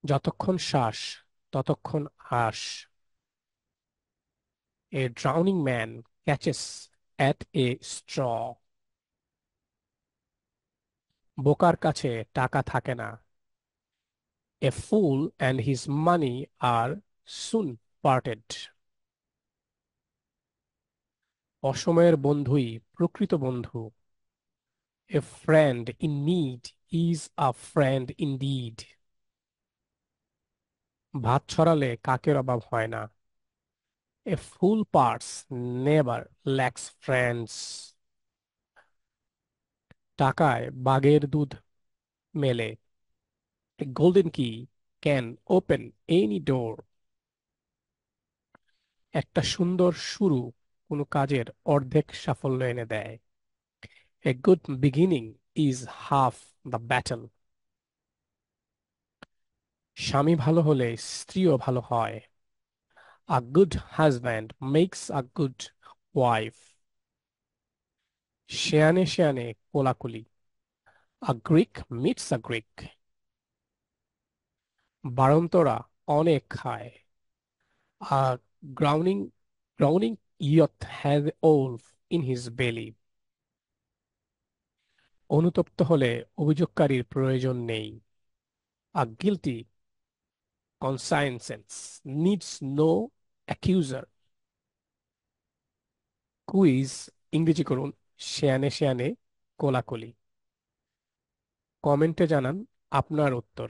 যতক্ষণ শ্বাস ততক্ষণ আশ। A drowning man catches at a straw. বোকার কাছে টাকা থাকে না। A fool and his money are soon parted. অসময়ের বন্ধুই প্রকৃত বন্ধু। A friend in need is a friend indeed. ভাত ছড়ালে কাকের অভাব হয় না। A fool parts never lacks friends. টাকায় বাঘের দুধ মেলে। A golden key can open any door. একটা সুন্দর শুরু কোনো কাজের অর্ধেক সাফল্য এনে দেয়। A good beginning is half the battle. স্বামী ভালো হলে স্ত্রীও ভালো হয়। A good husband makes a good wife. শেয়ানে শেয়ানে কোলাকুলি। A Greek meets a Greek. বাড়ন্তরা অনেক খায়। A drowning youth has a wolf in his belly. অনুতপ্ত হলে অভিযোগকারীর প্রয়োজন নেই। A guilty conscience needs no accuser. Quiz ইংরেজি করুন শেয়ানে শেয়ানে কোলাকুলি। কমেন্টে জানান আপনার উত্তর।